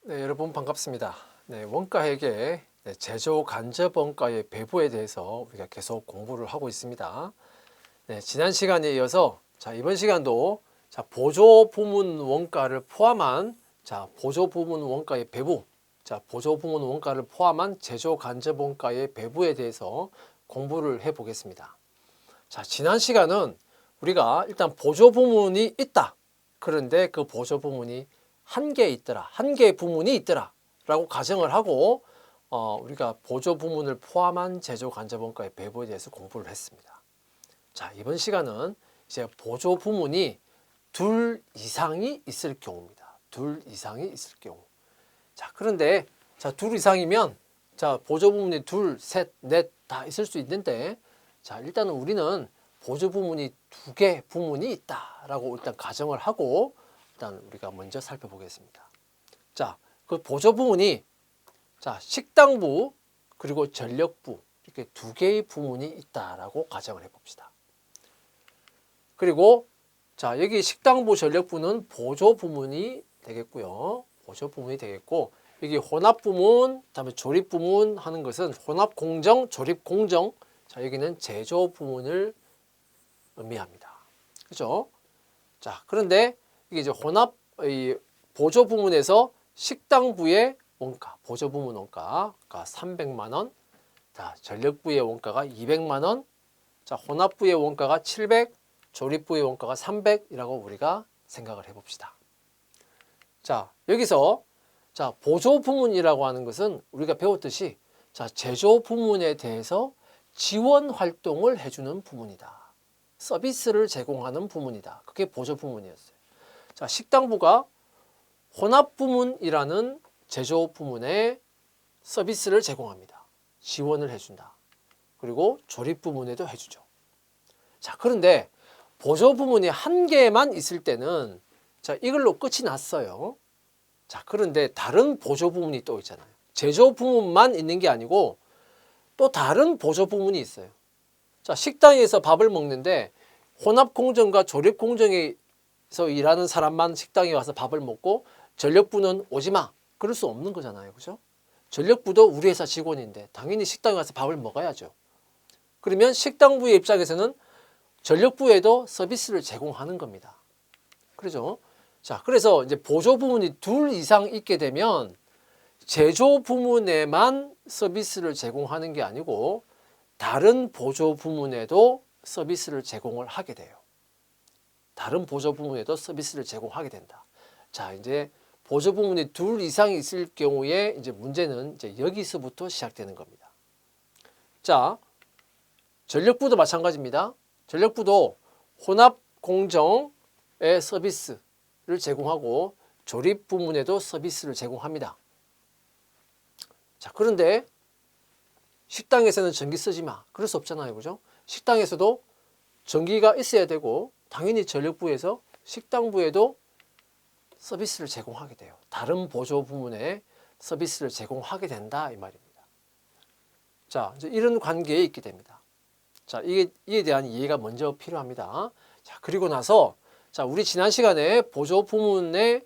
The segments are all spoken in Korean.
네, 여러분 반갑습니다. 네, 원가회계 제조 간접 원가의 배부에 대해서 우리가 계속 공부를 하고 있습니다. 네, 지난 시간에 이어서 이번 시간도 보조 부문 원가를 포함한 보조 부문 원가의 배부, 보조 부문 원가를 포함한 제조 간접 원가의 배부에 대해서 공부를 해 보겠습니다. 지난 시간은 우리가 일단 보조 부문이 있다. 그런데 그 보조 부문이 한 개 있더라. 한 개의 부문이 있더라. 라고 가정을 하고 우리가 보조 부문을 포함한 제조 간접 원가의 배부에 대해서 공부를 했습니다. 이번 시간은 이제 보조 부문이 둘 이상이 있을 경우입니다. 둘 이상이 있을 경우. 그런데 둘 이상이면 보조 부문이 둘, 셋, 넷 다 있을 수 있는데 일단은 우리는 보조 부문이 두 개 부문이 있다라고 일단 가정을 하고 일단 우리가 먼저 살펴보겠습니다. 그 보조 부문이 식당부 그리고 전력부 이렇게 두 개의 부문이 있다라고 가정을 해봅시다. 그리고 여기 식당부 전력부는 보조 부문이 되겠고요. 보조 부문이 되겠고 여기 혼합 부문, 그다음에 조립 부문 하는 것은 혼합 공정, 조립 공정. 여기는 제조 부문을 의미합니다. 그죠? 그런데 이게 이제 혼합 보조 부문에서 식당부의 원가, 보조 부문 원가가 300만 원, 전력부의 원가가 200만 원, 혼합부의 원가가 700, 조립부의 원가가 300이라고 우리가 생각을 해봅시다. 여기서 보조 부문이라고 하는 것은 우리가 배웠듯이 제조 부문에 대해서 지원 활동을 해주는 부문이다. 서비스를 제공하는 부문이다. 그게 보조 부문이었어요. 식당부가 혼합 부문이라는 제조 부문에 서비스를 제공합니다. 지원을 해준다. 그리고 조립 부문에도 해주죠. 그런데 보조 부문이 한 개만 있을 때는 이걸로 끝이 났어요. 그런데 다른 보조 부문이 또 있잖아요. 제조 부문만 있는 게 아니고 또 다른 보조 부문이 있어요. 식당에서 밥을 먹는데 혼합 공정과 조립 공정에서 일하는 사람만 식당에 와서 밥을 먹고 전력부는 오지 마. 그럴 수 없는 거잖아요. 그죠? 전력부도 우리 회사 직원인데 당연히 식당에 가서 밥을 먹어야죠. 그러면 식당부의 입장에서는 전력부에도 서비스를 제공하는 겁니다. 그렇죠? 그래서 이제 보조 부문이 둘 이상 있게 되면 제조 부문에만 서비스를 제공하는 게 아니고 다른 보조 부문에도 서비스를 제공을 하게 돼요. 다른 보조 부문에도 서비스를 제공하게 된다. 이제 보조 부문이 둘 이상 있을 경우에 이제 문제는 이제 여기서부터 시작되는 겁니다. 전력부도 마찬가지입니다. 전력부도 혼합 공정의 서비스를 제공하고 조립 부문에도 서비스를 제공합니다. 그런데 식당에서는 전기 쓰지 마. 그럴 수 없잖아요. 그죠? 식당에서도 전기가 있어야 되고 당연히 전력부에서 식당부에도 서비스를 제공하게 돼요. 다른 보조 부문에 서비스를 제공하게 된다 이 말입니다. 이제 이런 관계에 있게 됩니다. 이에 대한 이해가 먼저 필요합니다. 그리고 나서 우리 지난 시간에 보조 부문이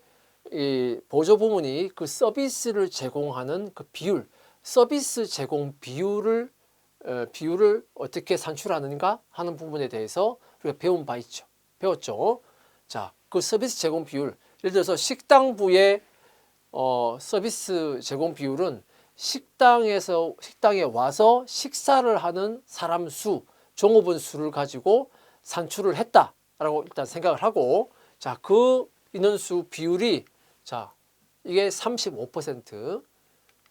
그 서비스를 제공하는 그 비율, 서비스 제공 비율을 어떻게 산출하는가 하는 부분에 대해서 우리가 배운 바 있죠. 배웠죠. 그 서비스 제공 비율, 예를 들어서 식당부의 서비스 제공 비율은 식당에 와서 식사를 하는 사람 수, 종업원 수를 가지고 산출을 했다라고 일단 생각을 하고, 그 인원수 비율이 이게 35%,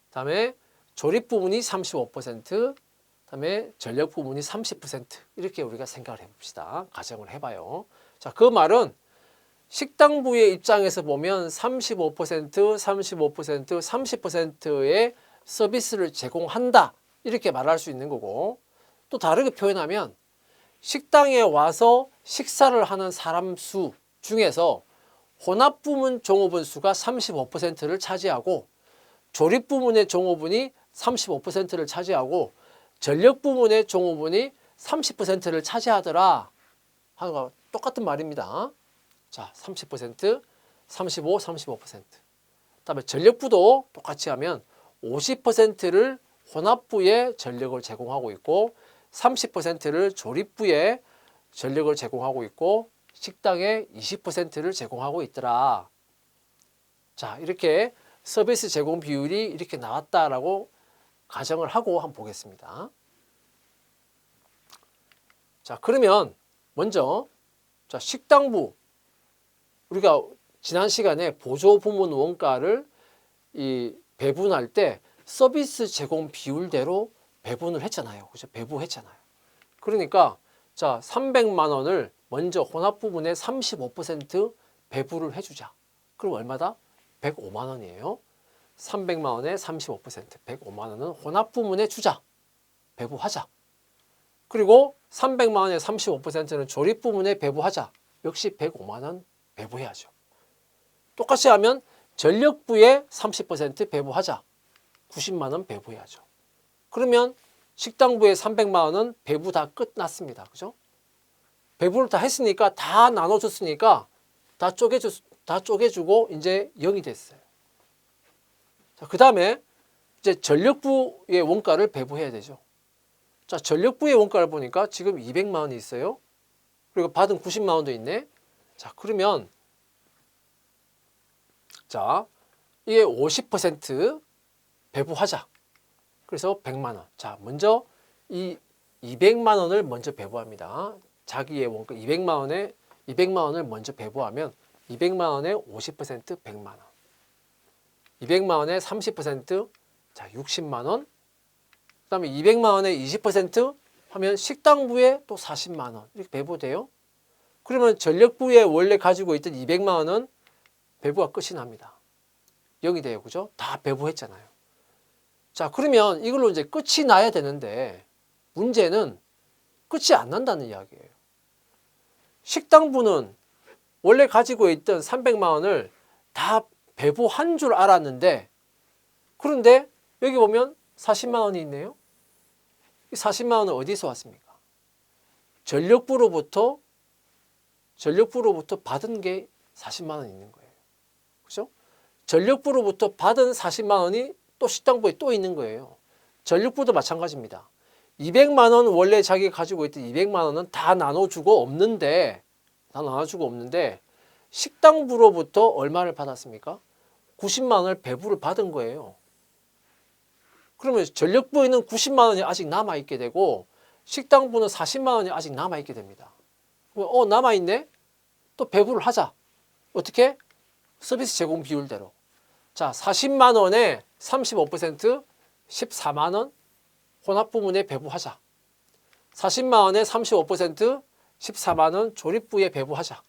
그다음에 조립 부문이 35%, 그다음에 전력 부문이 30% 이렇게 우리가 생각을 해봅시다. 가정을 해봐요. 그 말은 식당부의 입장에서 보면 35%, 35%, 30%의 서비스를 제공한다 이렇게 말할 수 있는 거고, 또 다르게 표현하면 식당에 와서 식사를 하는 사람 수 중에서 혼합 부문 종업원 수가 35%를 차지하고 조립 부문의 종업원이 35%를 차지하고 전력 부문의 종업원이 30%를 차지하더라 하는 거 똑같은 말입니다. 30%, 35, 35%. 그다음에 전력부도 똑같이 하면 50%를 혼합부에 전력을 제공하고 있고 30%를 조립부에 전력을 제공하고 있고 식당에 20%를 제공하고 있더라. 자, 이렇게 서비스 제공 비율이 이렇게 나왔다라고 가정을 하고 한번 보겠습니다. 자, 그러면 먼저 자, 식당부 우리가 지난 시간에 보조 부문 원가를 배분할 때 서비스 제공 비율대로 배분을 했잖아요. 그죠? 배부했잖아요. 그러니까 자, 300만 원을 먼저 혼합 부분에 35% 배부를 해주자. 그럼 얼마다? 105만 원이에요. 300만 원에 35%, 105만 원은 혼합 부문에 주자. 배부하자. 그리고 300만 원에 35%는 조립 부문에 배부하자. 역시 105만 원 배부해야죠. 똑같이 하면 전력부에 30% 배부하자. 90만 원 배부해야죠. 그러면 식당부에 300만 원은 배부 다 끝났습니다. 그죠? 배부를 다 했으니까 다 나눠줬으니까 다 쪼개주고 이제 0이 됐어요. 자, 그 다음에 이제 전력부의 원가를 배부해야 되죠. 자, 전력부의 원가를 보니까 지금 200만 원이 있어요. 그리고 받은 90만 원도 있네. 자, 그러면 자, 이게 50% 배부하자. 그래서 100만 원. 자, 먼저 이 200만 원을 먼저 배부합니다. 자기의 원가 200만 원을 먼저 배부하면 200만 원에 50% 100만 원. 200만 원에 30% 자, 60만 원. 그다음에 200만 원에 20% 하면 식당부에 또 40만 원. 이렇게 배부돼요. 그러면 전력부에 원래 가지고 있던 200만 원은 배부가 끝이 납니다. 0이 돼요. 그죠? 다 배부했잖아요. 자, 그러면 이걸로 이제 끝이 나야 되는데 문제는 끝이 안 난다는 이야기예요. 식당부는 원래 가지고 있던 300만 원을 다 배부한 줄 알았는데 그런데 여기 보면 40만 원이 있네요. 이 40만 원은 어디서 왔습니까? 전력부로부터 받은 게 40만 원 있는 거예요. 그죠? 전력부로부터 받은 40만 원이 또 식당부에 또 있는 거예요. 전력부도 마찬가지입니다. 200만 원 원래 자기가 가지고 있던 200만 원은 다 나눠주고 없는데 식당부로부터 얼마를 받았습니까? 90만 원을 배부를 받은 거예요. 그러면 전력부에는 90만 원이 아직 남아있게 되고 식당부는 40만 원이 아직 남아있게 됩니다. 남아있네? 또 배부를 하자. 어떻게? 서비스 제공 비율대로. 자, 40만 원에 35% 14만 원 혼합 부문에 배부하자. 40만 원에 35% 14만 원 조립부에 배부하자.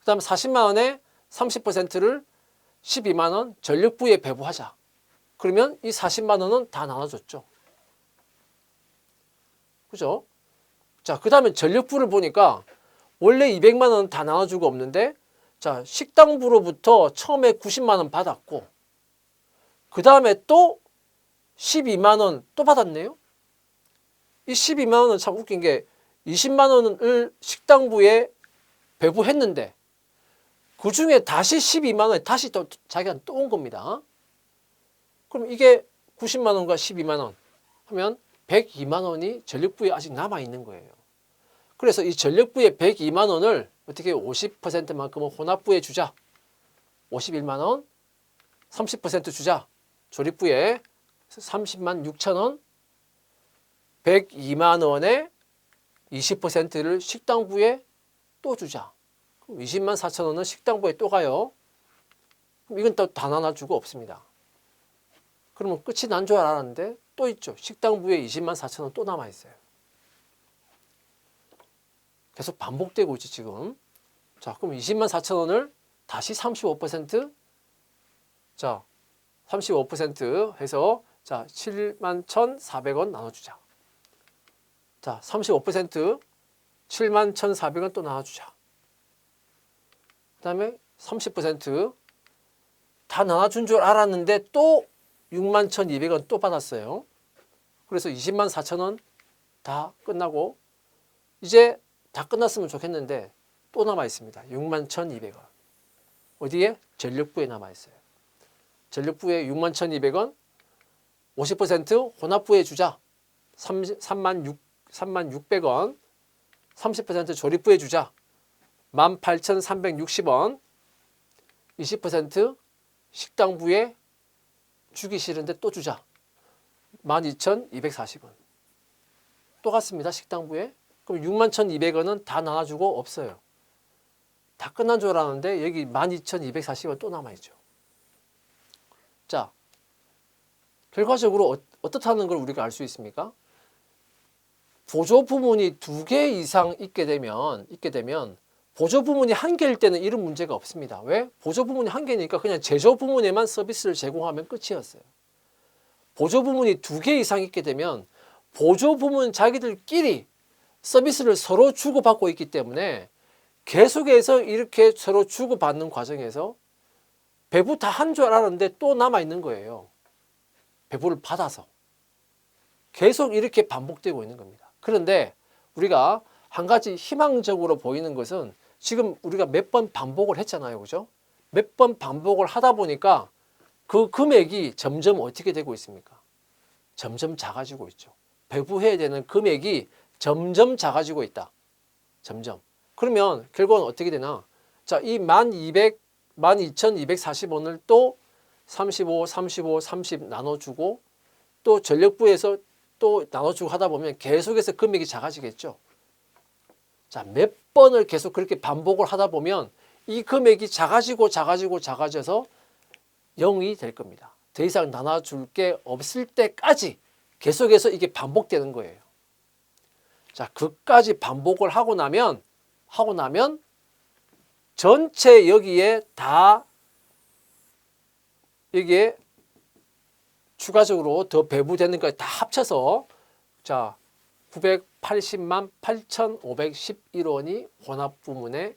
그 다음에 40만 원에 30%를 12만 원 전력부에 배부하자. 그러면 이 40만 원은 다 나눠줬죠. 그죠? 자, 그 다음에 전력부를 보니까 원래 200만 원은 다 나눠주고 없는데 자, 식당부로부터 처음에 90만 원 받았고 그 다음에 또 12만 원 또 받았네요. 이 12만 원은 참 웃긴 게 20만 원을 식당부에 배부했는데 그 중에 다시 12만 원에 다시 또 자기가 또 온 겁니다. 그럼 이게 90만 원과 12만 원 하면 102만 원이 전력부에 아직 남아 있는 거예요. 그래서 이 전력부의 102만 원을 어떻게 50%만큼은 혼합부에 주자. 51만 원, 30% 주자. 조립부에 30만 6천 원, 102만 원에 20%를 식당부에 또 주자. 그럼 20만 4천 원은 식당부에 또 가요. 그럼 이건 또 다 나눠주고 없습니다. 그러면 끝이 난 줄 알았는데 또 있죠. 식당부에 20만 4천 원 또 남아있어요. 계속 반복되고 있지 지금. 자, 그럼 20만 4천 원을 다시 35% 자, 35% 해서 자, 7만 1,400원 나눠주자. 자, 35% 7만 1,400원 또 나눠주자. 그 다음에 30% 다 나눠준 줄 알았는데 또 6만 1,200원 또 받았어요. 그래서 20만 4천 원 다 끝나고 이제 다 끝났으면 좋겠는데 또 남아 있습니다. 6만 1,200원. 어디에? 전력부에 남아 있어요. 전력부에 61,200원, 50% 혼합부에 주자. 36,600원, 30% 조립부에 주자. 18,360원, 20% 식당부에 주기 싫은데 또 주자. 12,240원. 또 갔습니다. 식당부에. 그럼 61,200원은 다 나눠주고 없어요. 다 끝난 줄 알았는데 여기 12,240원 또 남아있죠. 자, 결과적으로 어떻다는 걸 우리가 알 수 있습니까? 보조 부문이 2개 이상 있게 되면 보조 부문이 1개일 때는 이런 문제가 없습니다. 왜? 보조 부문이 1개니까 그냥 제조 부문에만 서비스를 제공하면 끝이었어요. 보조 부문이 2개 이상 있게 되면 보조 부문 자기들끼리 서비스를 서로 주고받고 있기 때문에 계속해서 이렇게 서로 주고받는 과정에서 배부 다 한 줄 알았는데 또 남아있는 거예요. 배부를 받아서. 계속 이렇게 반복되고 있는 겁니다. 그런데 우리가 한 가지 희망적으로 보이는 것은 지금 우리가 몇 번 반복을 했잖아요. 그죠? 몇 번 반복을 하다 보니까 그 금액이 점점 어떻게 되고 있습니까? 점점 작아지고 있죠. 배부해야 되는 금액이 점점 작아지고 있다. 점점. 그러면 결과는 어떻게 되나? 자, 이 12,240원을 또 35, 35, 30 나눠주고 또 전력부에서 또 나눠주고 하다 보면 계속해서 금액이 작아지겠죠. 자, 몇 번을 계속 그렇게 반복을 하다 보면 이 금액이 작아져서 0이 될 겁니다. 더 이상 나눠줄 게 없을 때까지 계속해서 이게 반복되는 거예요. 자, 그까지 반복을 하고 나면 전체 여기에 추가적으로 더 배부되는 것까지 다 합쳐서 자 980만 8,511원이 혼합 부문에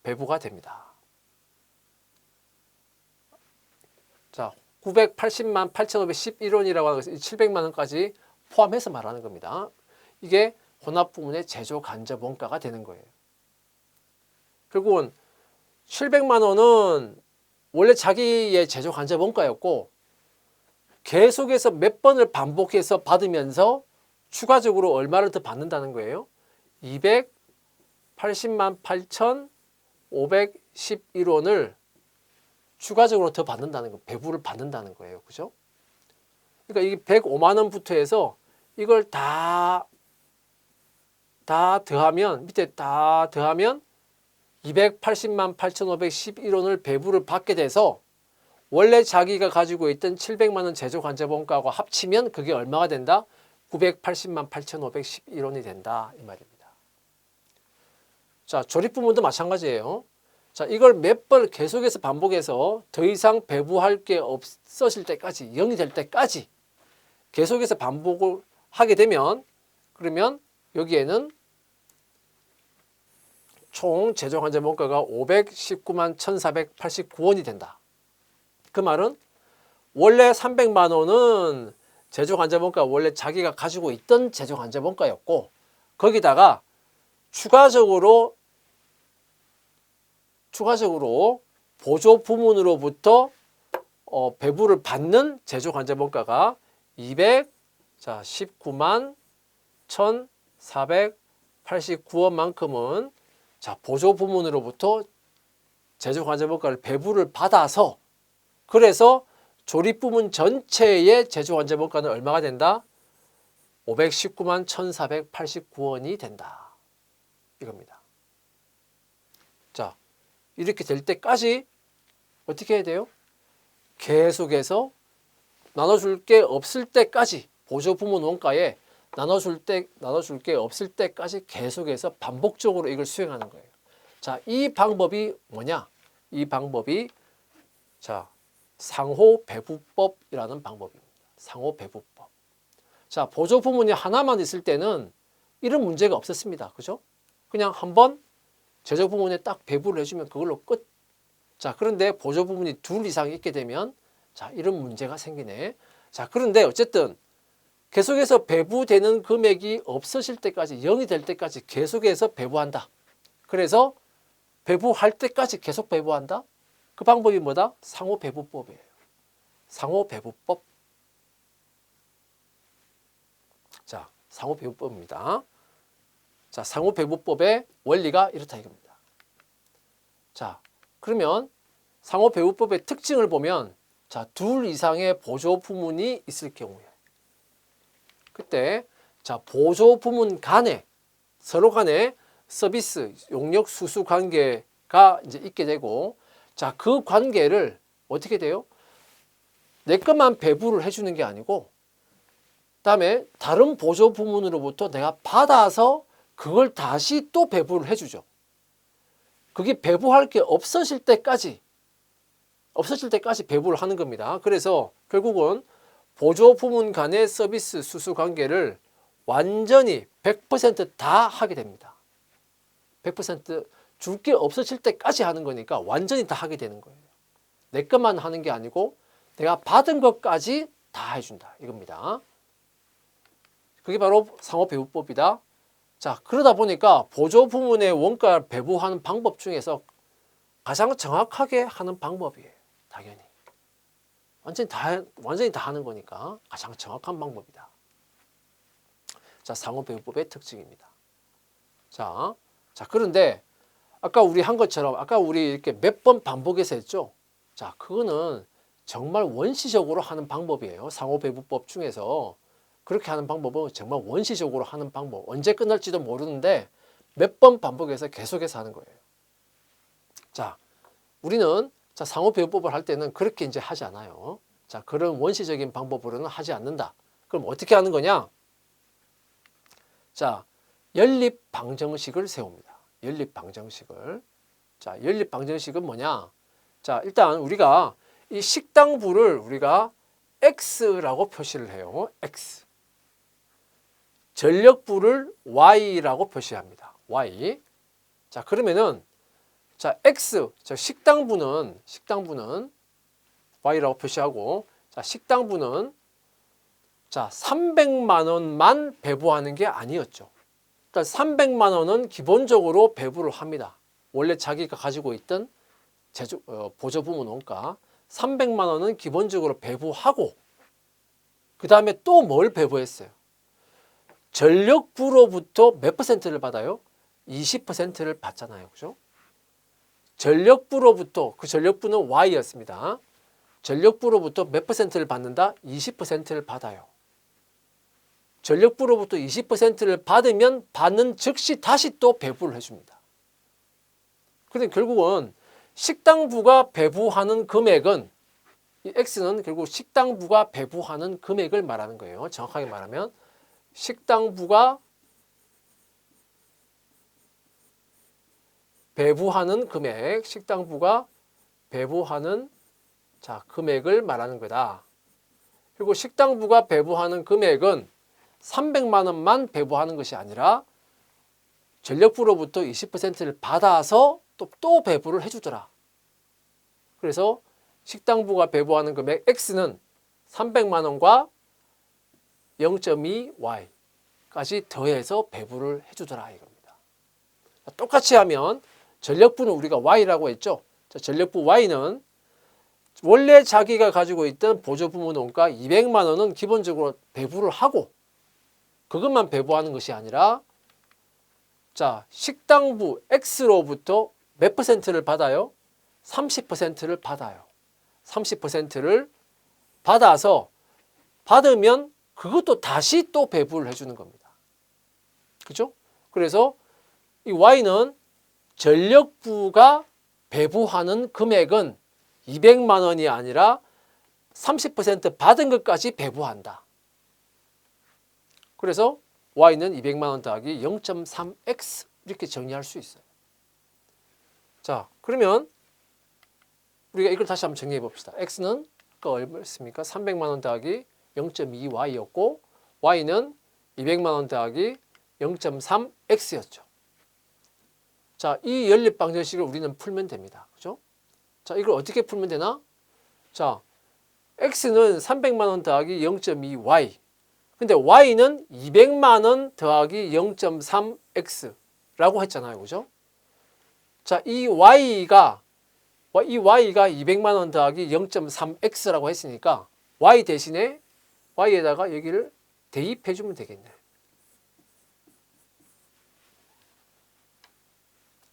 배부가 됩니다. 자 980만 8,511원이라고 하는 것은 700만 원까지 포함해서 말하는 겁니다. 이게 혼합 부문의 제조 간접 원가가 되는 거예요. 결국은 700만 원은 원래 자기의 제조 간접 원가였고 계속해서 몇 번을 반복해서 받으면서 추가적으로 얼마를 더 받는다는 거예요? 280만 8,511원을 추가적으로 더 받는다는 거, 배부를 받는다는 거예요. 그죠? 그러니까 이게 105만 원부터 해서 이걸 다 더하면 밑에 다 더하면 280만 8,511원을 배부를 받게 돼서 원래 자기가 가지고 있던 700만 원 제조 간접 원가하고 합치면 그게 얼마가 된다? 980만 8,511원이 된다 이 말입니다. 자, 조립 부문도 마찬가지예요. 자, 이걸 몇 번 계속해서 반복해서 더 이상 배부할 게 없어질 때까지 0이 될 때까지 계속해서 반복을 하게 되면 그러면 여기에는 총 제조 간접 원가가 519만 1,489원이 된다. 그 말은 원래 300만 원은 제조 간접 원가 원래 자기가 가지고 있던 제조 간접 원가였고 거기다가 추가적으로 보조 부문으로부터 배부를 받는 제조 간접 원가가 219만 1,489원만큼은 자, 보조 부문으로부터 제조 간접 원가를 배부를 받아서 그래서 조립 부문 전체의 제조 간접 원가는 얼마가 된다? 519만 1,489원이 된다. 이겁니다. 자, 이렇게 될 때까지 어떻게 해야 돼요? 계속해서 나눠줄 게 없을 때까지 보조 부문 원가에 나눠줄 게 없을 때까지 계속해서 반복적으로 이걸 수행하는 거예요. 자, 이 방법이 뭐냐? 이 방법이 자, 상호배부법이라는 방법입니다. 상호배부법. 자, 보조 부문이 하나만 있을 때는 이런 문제가 없었습니다. 그죠? 그냥 한번 제조 부문에 딱 배부를 해주면 그걸로 끝. 자, 그런데 보조 부문이 둘 이상 있게 되면 자, 이런 문제가 생기네. 자, 그런데 어쨌든 계속해서 배부되는 금액이 없어질 때까지 0이 될 때까지 계속해서 배부한다. 그래서 배부할 때까지 계속 배부한다. 그 방법이 뭐다? 상호배분법이에요. 상호배분법. 자, 상호배분법입니다. 자, 상호배분법의 원리가 이렇다 이겁니다. 자, 그러면 상호배분법의 특징을 보면 자, 둘 이상의 보조부문이 있을 경우에 그때 자, 보조부문 간에 서로 간에 서비스, 용역, 수수 관계가 이제 있게 되고 자, 그 관계를 어떻게 돼요? 내 것만 배부를 해주는 게 아니고 그다음에 다른 보조부문으로부터 내가 받아서 그걸 다시 또 배부를 해주죠. 그게 배부할 게 없어질 때까지 배부를 하는 겁니다. 그래서 결국은 보조부문 간의 서비스 수수 관계를 완전히 100% 하게 됩니다. 100% 줄 게 없어질 때까지 하는 거니까 완전히 다 하게 되는 거예요. 내 것만 하는 게 아니고 내가 받은 것까지 다 해준다 이겁니다. 그게 바로 상호배분법이다. 자, 그러다 보니까 보조부문의 원가를 배부하는 방법 중에서 가장 정확하게 하는 방법이에요. 당연히. 완전히 다 하는 거니까 가장 정확한 방법이다. 자, 상호배분법의 특징입니다. 자, 그런데 아까 우리 한 것처럼 아까 우리 이렇게 몇 번 반복해서 했죠. 자, 그거는 정말 원시적으로 하는 방법이에요. 상호배분법 중에서 그렇게 하는 방법은 정말 원시적으로 하는 방법. 언제 끝날지도 모르는데 몇 번 반복해서 계속해서 하는 거예요. 자, 우리는 자, 상호배분법을 할 때는 그렇게 이제 하지 않아요. 자, 그런 원시적인 방법으로는 하지 않는다. 그럼 어떻게 하는 거냐? 자, 연립방정식을 세웁니다. 연립방정식을. 자, 연립방정식은 뭐냐? 자, 일단 우리가 이 식당부를 우리가 X라고 표시를 해요. X. 전력부를 Y라고 표시합니다. Y. 자, 그러면은 자, X, 저 식당부는 Y라고 표시하고 자, 식당부는 자, 300만 원만 배부하는 게 아니었죠. 그러니까 300만 원은 기본적으로 배부를 합니다. 원래 자기가 가지고 있던 보조부문 원가 300만 원은 기본적으로 배부하고 그 다음에 또 뭘 배부했어요? 전력부로부터 몇 퍼센트를 받아요? 20%를 받잖아요. 그죠? 전력부로부터 그 전력부는 Y였습니다. 전력부로부터 몇 퍼센트를 받는다? 20%를 받아요. 전력부로부터 20%를 받으면 받는 즉시 다시 또 배부를 해줍니다. 그런데 결국은 식당부가 배부하는 금액은 이 X는 결국 식당부가 배부하는 금액을 말하는 거예요. 정확하게 말하면 식당부가 배부하는 금액, 식당부가 배부하는 자, 금액을 말하는 거다. 그리고 식당부가 배부하는 금액은 300만 원만 배부하는 것이 아니라 전력부로부터 20%를 받아서 또 배부를 해주더라. 그래서 식당부가 배부하는 금액 X는 300만 원과 0.2Y까지 더해서 배부를 해주더라 이겁니다. 똑같이 하면 전력부는 우리가 Y라고 했죠. 전력부 Y는 원래 자기가 가지고 있던 보조부문 원가 200만 원은 기본적으로 배부를 하고 그것만 배부하는 것이 아니라 자, 식당부 X로부터 몇 퍼센트를 받아요? 30%를 받아요. 30%를 받아서 받으면 그것도 다시 또 배부를 해주는 겁니다. 그죠? 그래서 이 Y는 전력부가 배부하는 금액은 200만 원이 아니라 30% 받은 것까지 배부한다. 그래서 Y는 200만 원 더하기 0.3X 이렇게 정리할 수 있어요. 자, 그러면 우리가 이걸 다시 한번 정리해 봅시다. X는 얼마였습니까? 300만 원 더하기 0.2Y였고 Y는 200만 원 더하기 0.3X였죠. 자, 이 연립방정식을 우리는 풀면 됩니다. 그죠? 자, 이걸 어떻게 풀면 되나? 자, X는 300만 원 더하기 0.2Y. 근데 Y는 200만 원 더하기 0.3X라고 했잖아요. 그죠? 자, 이 Y가 이 y가 200만 원 더하기 0.3x라고 했으니까 y 대신에 y에다가 여기를 대입해 주면 되겠네.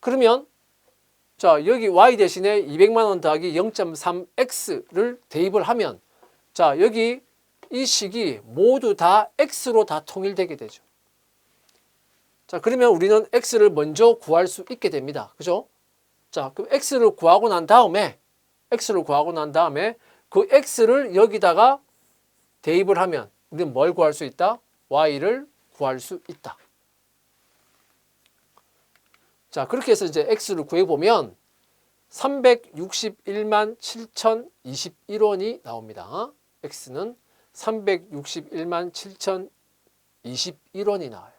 그러면 자, 여기 y 대신에 200만 원 더하기 0.3x를 대입을 하면 자, 여기 이 식이 모두 다 x로 다 통일되게 되죠. 자, 그러면 우리는 x를 먼저 구할 수 있게 됩니다. 그죠? 자, 그럼 x를 구하고 난 다음에 그 x를 여기다가 대입을 하면 우리는 뭘 구할 수 있다? y를 구할 수 있다. 자, 그렇게 해서 이제 x를 구해보면 361만 7,021원이 나옵니다. x는 361만 7,021원이 나와요.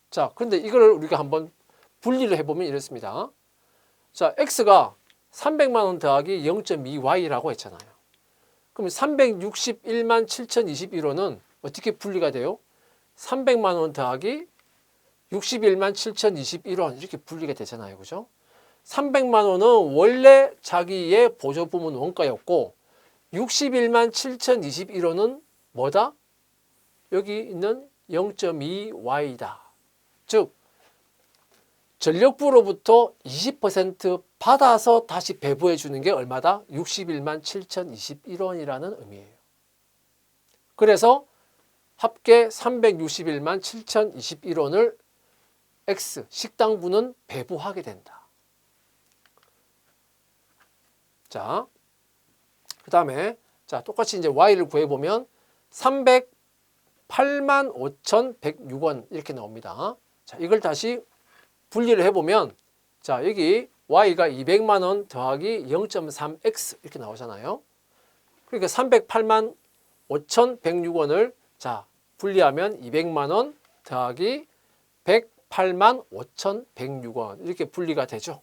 자, 근데 이걸 우리가 한번 분리를 해보면 이렇습니다. 자, x가 300만 원 더하기 0.2y라고 했잖아요. 그럼 361만 7,021원은 어떻게 분리가 돼요? 300만 원 더하기 61만 7,021원 이렇게 분리가 되잖아요. 그죠? 300만 원은 원래 자기의 보조부문 원가였고 61만 7,021원은 뭐다? 여기 있는 0.2y다. 즉 전력부로부터 20% 받아서 다시 배부해 주는 게 얼마다? 61만 7,021원이라는 의미예요. 그래서 합계 361만 7,021원을 X 식당부는 배부하게 된다. 자, 그 다음에 자 똑같이 이제 Y를 구해보면 308만 5,106원 이렇게 나옵니다. 자, 이걸 다시 분리를 해보면 자, 여기 Y가 200만 원 더하기 0.3X 이렇게 나오잖아요. 그러니까 308만 5,106원을 자, 분리하면 200만 원 더하기 108만 5,106원 이렇게 분리가 되죠.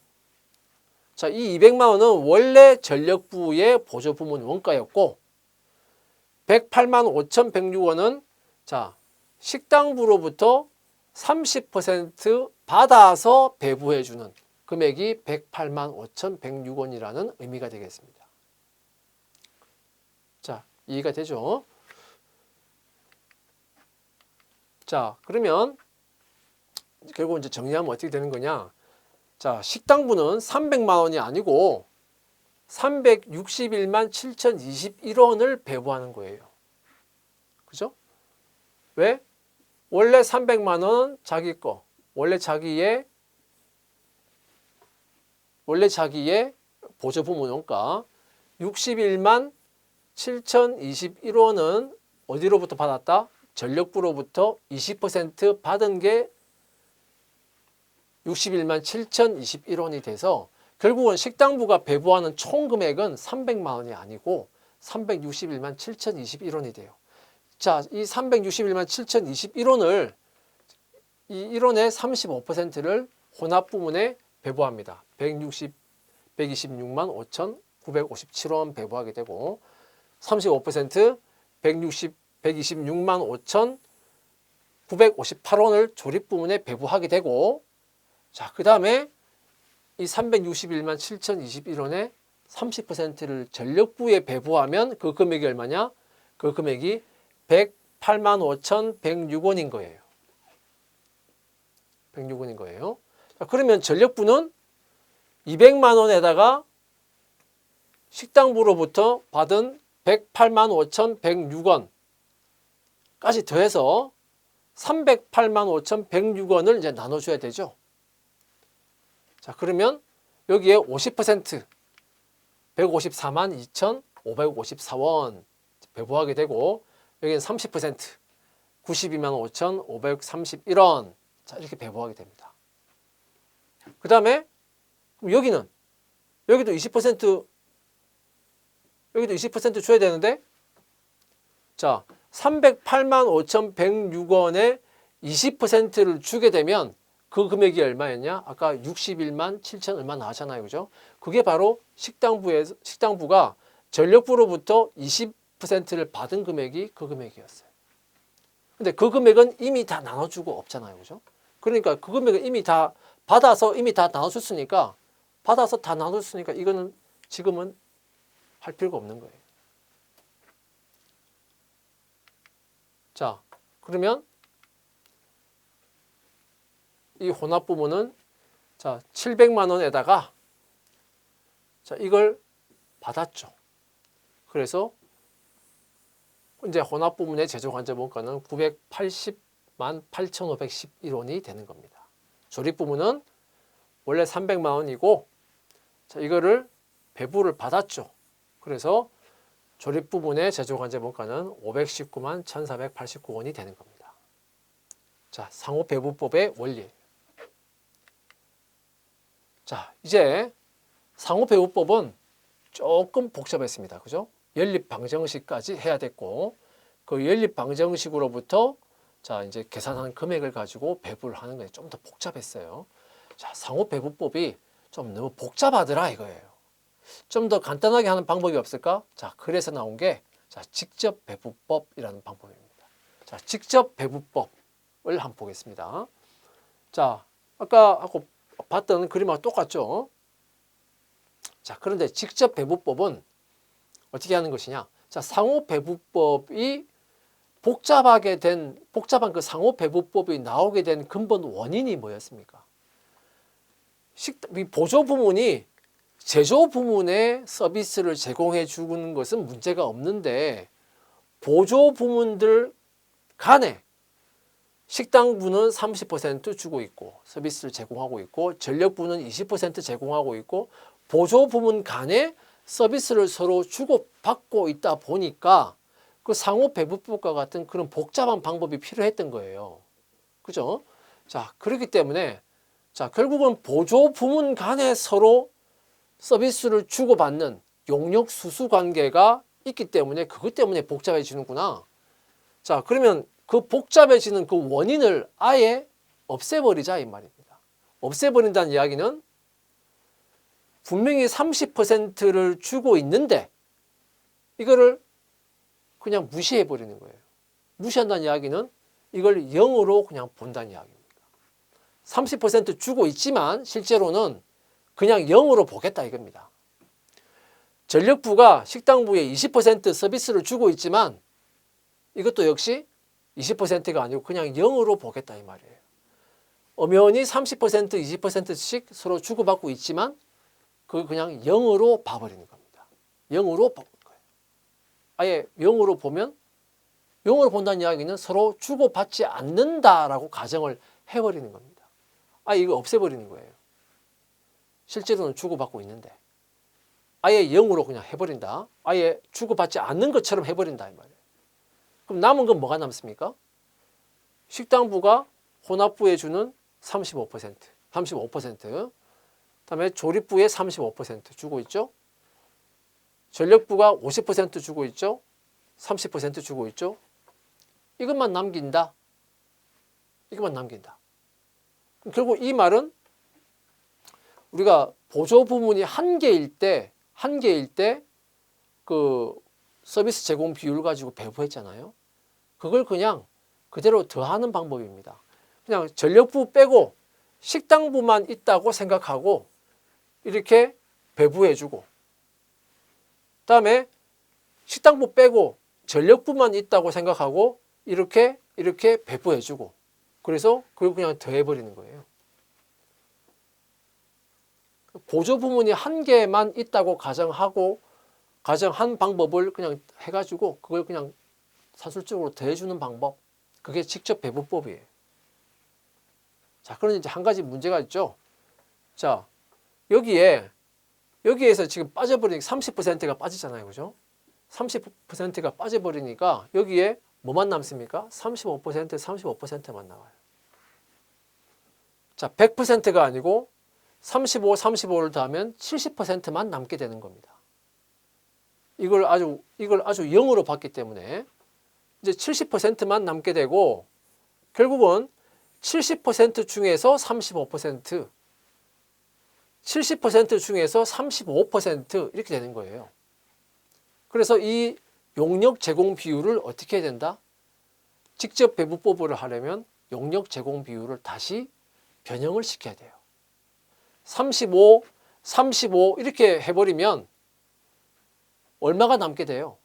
자, 이 200만 원은 원래 전력부의 보조부문 원가였고 108만 5,106원은 자, 식당부로부터 30% 받아서 배부해 주는 금액이 108만 5,106원이라는 의미가 되겠습니다. 자, 이해가 되죠? 자, 그러면 결국 이제 정리하면 어떻게 되는 거냐? 자, 식당부는 300만 원이 아니고 361만 7,021원을 배부하는 거예요. 그죠? 왜? 원래 300만 원은 자기 거, 원래 자기의 보조부문 원가 61만 7,021원은 어디로부터 받았다? 전력부로부터 20% 받은 게 61만 7,021원이 돼서 결국은 식당부가 배부하는 총 금액은 300만 원이 아니고 361만 7,021원이 돼요. 자, 이 361만 7,021원을 이 1원의 35%를 혼합 부문에 배부합니다. 126만 5,957원 배부하게 되고 35% 126만 5,958원을 조립 부문에 배부하게 되고 자, 그 다음에 이 361만 7,021원의 30%를 전력부에 배부하면 그 금액이 얼마냐? 그 금액이 108만 5,106원인 거예요. 106원인 거예요. 자, 그러면 전력부는 200만 원에다가 식당부로부터 받은 108만 5,106원까지 더해서 308만 5,106원을 이제 나눠줘야 되죠. 자, 그러면 여기에 50% 154만 2,554원 배부하게 되고 여기는 30% 92만 5,531원 자, 이렇게 배부하게 됩니다. 그 다음에 여기도 20% 여기도 20% 줘야 되는데 자, 308만 5,106원에 20%를 주게 되면 그 금액이 얼마였냐? 아까 61만 7천 얼마 나왔잖아요. 그죠? 그게 바로 식당부가 전력부로부터 20%를 받은 금액이 그 금액이었어요. 근데 그 금액은 이미 다 나눠주고 없잖아요. 그죠? 그러니까 그 금액을 이미 다 받아서 이미 다 나눠줬으니까 받아서 다 나눴으니까 이거는 지금은 할 필요가 없는 거예요. 자, 그러면 이 혼합 부문은 자, 700만 원에다가 자, 이걸 받았죠. 그래서 이제 혼합 부문의 제조 관세 원가는 980만 8,511원이 되는 겁니다. 조립 부문은 원래 300만 원이고 자, 이거를 배부를 받았죠. 그래서 조립 부문의 제조 관세 원가는 519만 1,489원이 되는 겁니다. 자, 상호 배부법의 원리. 자, 이제 상호 배부법은 조금 복잡했습니다. 그죠? 연립 방정식까지 해야 됐고 그 연립 방정식으로부터 자, 이제 계산한 금액을 가지고 배부를 하는 게 좀 더 복잡했어요. 자, 상호 배부법이 좀 너무 복잡하더라 이거예요. 좀 더 간단하게 하는 방법이 없을까? 자, 그래서 나온 게 자, 직접 배부법이라는 방법입니다. 자, 직접 배부법을 한번 보겠습니다. 자, 아까 하고 봤던 그림하고 똑같죠? 자, 그런데 직접 배부법은 어떻게 하는 것이냐? 자, 상호 배부법이 복잡한 그 상호 배부법이 나오게 된 근본 원인이 뭐였습니까? 보조 부문이 제조 부문에 서비스를 제공해 주는 것은 문제가 없는데 보조 부문들 간에 식당부는 30% 주고 있고 서비스를 제공하고 있고 전력부는 20% 제공하고 있고 보조 부문 간에 서비스를 서로 주고받고 있다 보니까 그 상호 배부법과 같은 그런 복잡한 방법이 필요했던 거예요. 그죠? 자, 그렇기 때문에 자, 결국은 보조 부문 간에 서로 서비스를 주고받는 용역 수수 관계가 있기 때문에 그것 때문에 복잡해지는구나. 자, 그러면 그 복잡해지는 그 원인을 아예 없애버리자 이 말입니다. 없애버린다는 이야기는 분명히 30%를 주고 있는데 이거를 그냥 무시해버리는 거예요. 무시한다는 이야기는 이걸 0으로 그냥 본다는 이야기입니다. 30% 주고 있지만 실제로는 그냥 0으로 보겠다 이겁니다. 전력부가 식당부에 20% 서비스를 주고 있지만 이것도 역시 20%가 아니고 그냥 0으로 보겠다 이 말이에요. 엄연히 30%, 20%씩 서로 주고받고 있지만 그걸 그냥 0으로 봐버리는 겁니다. 0으로 보는 거예요. 아예 0으로 보면 0으로 본다는 이야기는 서로 주고받지 않는다라고 가정을 해버리는 겁니다. 아예 이거 없애버리는 거예요. 실제로는 주고받고 있는데 아예 0으로 그냥 해버린다. 아예 주고받지 않는 것처럼 해버린다 이 말이에요. 그럼 남은 건 뭐가 남습니까? 식당부가 혼합부에 주는 35%, 그다음에 조립부에 35% 주고 있죠. 전력부가 50% 주고 있죠. 30% 주고 있죠. 이것만 남긴다. 이것만 남긴다. 결국 이 말은 우리가 보조 부문이 한 개일 때 그 서비스 제공 비율 가지고 배부했잖아요. 그걸 그냥 그대로 더하는 방법입니다. 그냥 전력부 빼고 식당부만 있다고 생각하고 이렇게 배부해주고 그다음에 식당부 빼고 전력부만 있다고 생각하고 이렇게 배부해주고 그래서 그걸 그냥 더해버리는 거예요. 보조 부문이 한 개만 있다고 가정한 방법을 그냥 해가지고 그걸 그냥 산술적으로 더해주는 방법. 그게 직접 배부법이에요. 자, 그런데 이제 한 가지 문제가 있죠. 자, 여기에서 지금 빠져버리니까 30%가 빠지잖아요. 그죠? 30%가 빠져버리니까 여기에 뭐만 남습니까? 35%만 나와요. 자, 100%가 아니고 35를 더하면 70%만 남게 되는 겁니다. 이걸 아주 0으로 봤기 때문에 이제 70%만 남게 되고 결국은 70% 중에서 35%, 70% 중에서 35% 이렇게 되는 거예요. 그래서 이 용역 제공 비율을 어떻게 해야 된다? 직접 배부법을 하려면 용역 제공 비율을 다시 변형을 시켜야 돼요. 35 35 이렇게 해버리면 얼마가 남게 돼요?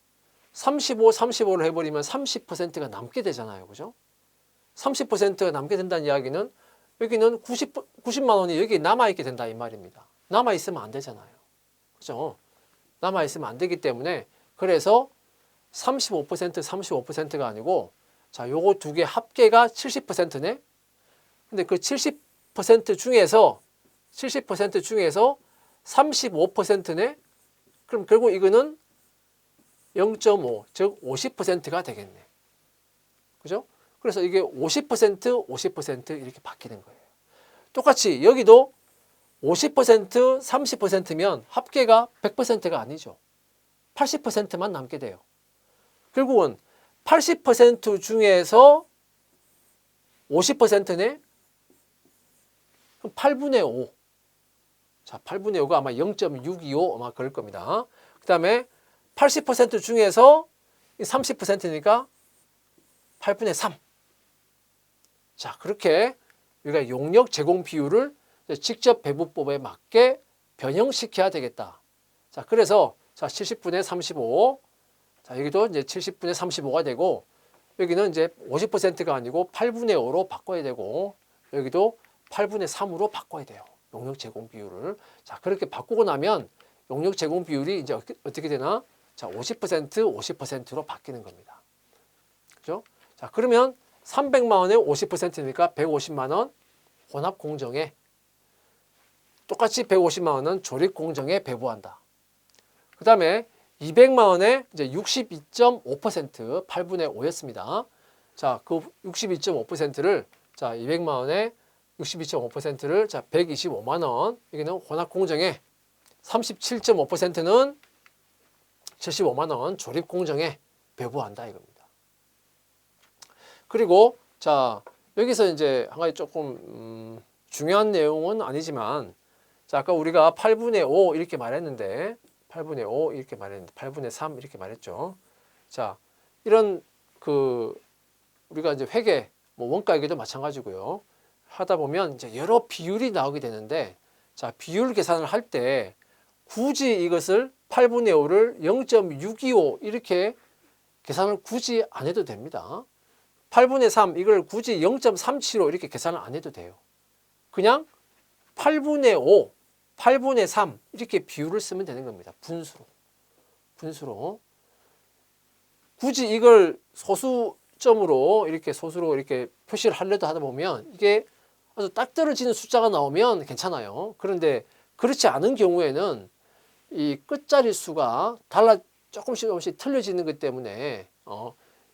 35, 35를 해버리면 30%가 남게 되잖아요. 그죠? 30%가 남게 된다는 이야기는 여기는 90만 원이 여기 남아있게 된다 이 말입니다. 남아있으면 안 되잖아요. 그죠? 남아있으면 안 되기 때문에 그래서 35%, 35%가 아니고 자, 요거 두 개 합계가 70%네. 근데 그 70% 중에서 35%네. 그럼 결국 이거는 0.5, 즉 50%가 되겠네. 그죠? 그래서 이게 50%, 50% 이렇게 바뀌는 거예요. 똑같이 여기도 50%, 30%면 합계가 100%가 아니죠. 80%만 남게 돼요. 결국은 80% 중에서 50%네? 그럼 8분의 5. 자, 8분의 5가 아마 0.625 아마 그럴 겁니다. 그 다음에 80% 중에서 30%니까 8분의 3. 자, 그렇게 우리가 용역 제공 비율을 직접 배부법에 맞게 변형시켜야 되겠다. 자, 그래서 자, 70분의 35. 자, 여기도 이제 70분의 35가 되고 여기는 이제 50%가 아니고 8분의 5로 바꿔야 되고 여기도 8분의 3으로 바꿔야 돼요. 용역 제공 비율을. 자, 그렇게 바꾸고 나면 용역 제공 비율이 이제 어떻게 되나? 자, 50%, 50%로 바뀌는 겁니다. 그죠? 자, 그러면 300만 원에 50%니까 150만 원 혼합 공정에 똑같이 150만 원은 조립 공정에 배부한다. 그 다음에 200만 원에 이제 62.5% 8분의 5였습니다. 자, 그 62.5%를 자, 200만 원에 62.5%를 자, 125만 원. 여기는 혼합 공정에 37.5%는 75만 원 조립 공정에 배부한다 이겁니다. 그리고 자, 여기서 이제 한 가지 조금 중요한 내용은 아니지만 자, 아까 우리가 8분의 5 이렇게 말했는데 8분의 5 이렇게 말했는데 8분의 3 이렇게 말했죠. 자, 이런 그 우리가 이제 회계 뭐 원가에도 마찬가지고요. 하다 보면 이제 여러 비율이 나오게 되는데 자, 비율 계산을 할 때 굳이 이것을 8분의 5를 0.625 이렇게 계산을 굳이 안 해도 됩니다. 8분의 3 이걸 굳이 0.375 이렇게 계산을 안 해도 돼요. 그냥 8분의 5, 8분의 3 이렇게 비율을 쓰면 되는 겁니다. 분수로. 굳이 이걸 소수로 이렇게 표시를 하려다 하다 보면 이게 아주 딱 떨어지는 숫자가 나오면 괜찮아요. 그런데 그렇지 않은 경우에는 이 끝자리 수가 조금씩 틀려지는 것 때문에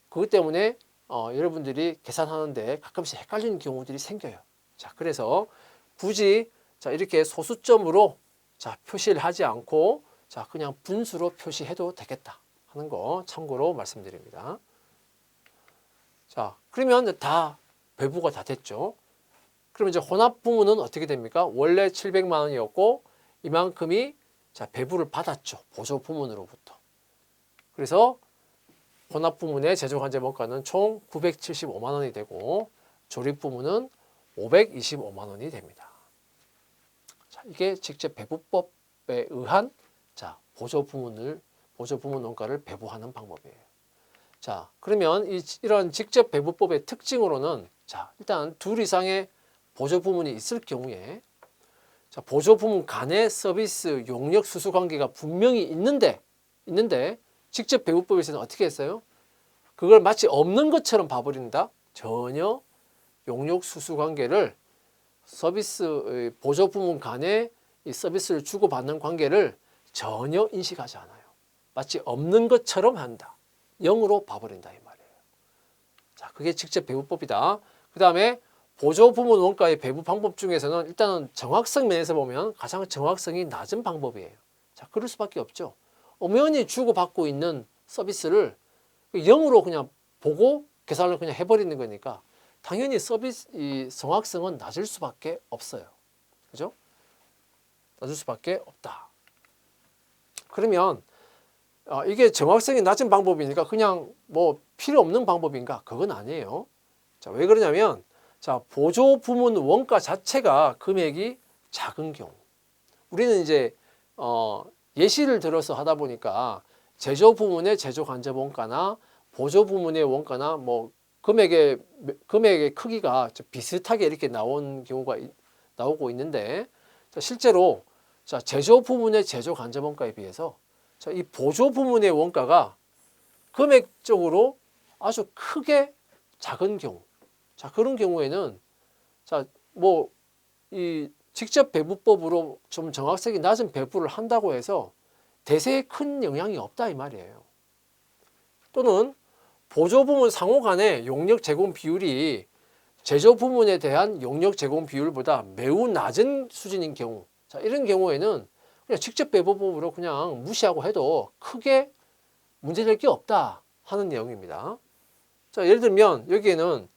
그것 때문에 여러분들이 계산하는데 가끔씩 헷갈리는 경우들이 생겨요. 자, 그래서 굳이 자, 이렇게 소수점으로 자, 표시를 하지 않고 자, 그냥 분수로 표시해도 되겠다 하는 거 참고로 말씀드립니다. 자, 그러면 다 배부가 다 됐죠. 그러면 이제 혼합 부문은 어떻게 됩니까? 원래 700만 원이었고 이만큼이 자, 배부를 받았죠. 보조 부문으로부터. 그래서 혼합 부문의 제조 관제 원가는 총 975만 원이 되고 조립 부문은 525만 원이 됩니다. 자, 이게 직접 배부법에 의한 자, 보조 부문 원가를 배부하는 방법이에요. 자, 그러면 이런 직접 배부법의 특징으로는 자, 일단 둘 이상의 보조 부문이 있을 경우에 자, 보조 부문 간의 서비스 용역 수수 관계가 분명히 있는데 직접 배부법에서는 어떻게 했어요? 그걸 마치 없는 것처럼 봐버린다. 전혀 용역 수수 관계를 서비스 보조 부문 간의 이 서비스를 주고받는 관계를 전혀 인식하지 않아요. 마치 없는 것처럼 한다. 0으로 봐버린다 이 말이에요. 자, 그게 직접 배부법이다. 그 다음에 보조 부문 원가의 배부 방법 중에서는 일단은 정확성 면에서 보면 가장 정확성이 낮은 방법이에요. 자, 그럴 수밖에 없죠. 엄연히 주고받고 있는 서비스를 0으로 그냥 보고 계산을 그냥 해버리는 거니까 당연히 이 정확성은 낮을 수밖에 없어요. 그죠? 낮을 수밖에 없다. 그러면 이게 정확성이 낮은 방법이니까 그냥 뭐 필요 없는 방법인가? 그건 아니에요. 자, 왜 그러냐면 자, 보조 부문 원가 자체가 금액이 작은 경우 우리는 이제 예시를 들어서 하다 보니까 제조 부문의 제조 간접 원가나 보조 부문의 원가나 뭐 금액의 크기가 비슷하게 이렇게 나오고 있는데, 자, 실제로 자, 제조 부문의 제조 간접 원가에 비해서 자, 이 보조 부문의 원가가 금액적으로 아주 크게 작은 경우, 자, 그런 경우에는 자, 뭐 이 직접 배부법으로 좀 정확성이 낮은 배부를 한다고 해서 대세에 큰 영향이 없다 이 말이에요. 또는 보조 부문 상호 간의 용역 제공 비율이 제조 부문에 대한 용역 제공 비율보다 매우 낮은 수준인 경우, 자, 이런 경우에는 그냥 직접 배부법으로 그냥 무시하고 해도 크게 문제될 게 없다 하는 내용입니다. 자, 예를 들면 여기에는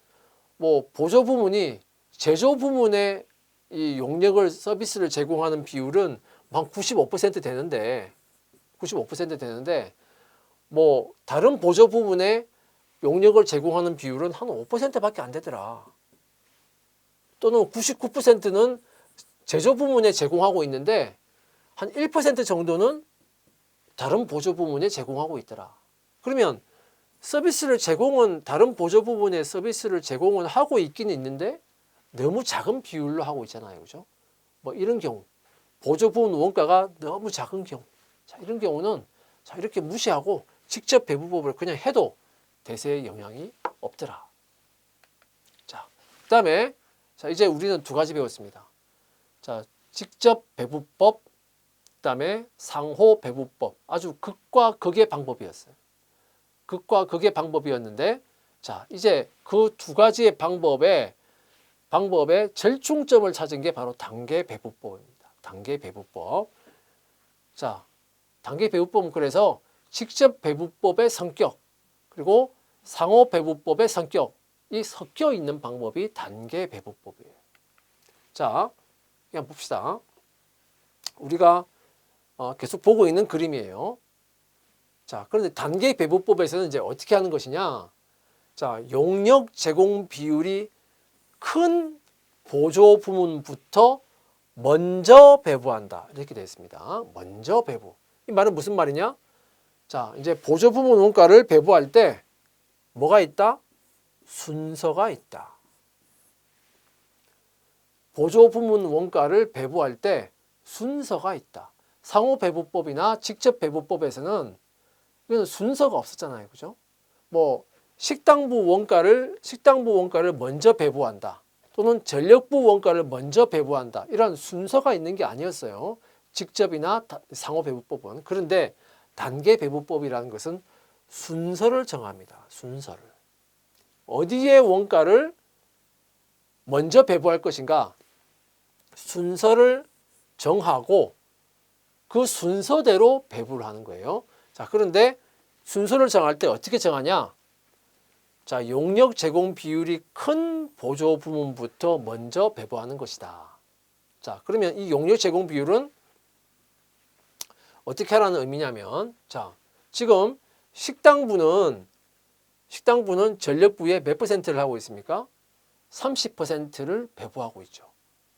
뭐 보조 부문이 제조 부문의 이 용역을 서비스를 제공하는 비율은 한 95% 되는데 뭐 다른 보조 부문의 용역을 제공하는 비율은 한 5%밖에 안 되더라. 또는 99%는 제조 부문에 제공하고 있는데 한 1% 정도는 다른 보조 부문에 제공하고 있더라. 그러면 다른 보조 부문의 서비스를 제공은 하고 있긴 있는데 너무 작은 비율로 하고 있잖아요. 그죠? 뭐 이런 경우, 보조 부문 원가가 너무 작은 경우, 자, 이런 경우는 자, 이렇게 무시하고 직접 배부법을 그냥 해도 대세에 영향이 없더라. 자, 그다음에 자, 이제 우리는 두 가지 배웠습니다. 자, 직접 배부법, 그다음에 상호 배부법. 아주 극과 극의 방법이었어요. 극과 극의 방법이었는데, 자, 이제 그 두 가지의 방법의 절충점을 찾은 게 바로 단계 배부법입니다. 단계 배부법. 자, 단계 배부법은 그래서 직접 배부법의 성격, 그리고 상호 배부법의 성격이 섞여 있는 방법이 단계 배부법이에요. 자, 그냥 봅시다. 우리가 계속 보고 있는 그림이에요. 자, 그런데 단계 배부법에서는 이제 어떻게 하는 것이냐? 자, 용역 제공 비율이 큰 보조 부문부터 먼저 배부한다. 이렇게 되어 있습니다. 먼저 배부. 이 말은 무슨 말이냐? 자, 이제 보조 부문 원가를 배부할 때 뭐가 있다? 순서가 있다. 보조 부문 원가를 배부할 때 순서가 있다. 상호 배부법이나 직접 배부법에서는 이건 순서가 없었잖아요. 그죠? 뭐 식당부 원가를 먼저 배부한다. 또는 전력부 원가를 먼저 배부한다. 이런 순서가 있는 게 아니었어요. 직접이나 상호 배부법은. 그런데 단계 배부법이라는 것은 순서를 정합니다. 순서를. 어디에 원가를 먼저 배부할 것인가? 순서를 정하고 그 순서대로 배부를 하는 거예요. 자, 그런데 순서를 정할 때 어떻게 정하냐? 자, 용역 제공 비율이 큰 보조 부문부터 먼저 배부하는 것이다. 자, 그러면 이 용역 제공 비율은 어떻게 하라는 의미냐면, 자, 지금 식당부는 전력부의 몇 %를 하고 있습니까? 30%를 배부하고 있죠.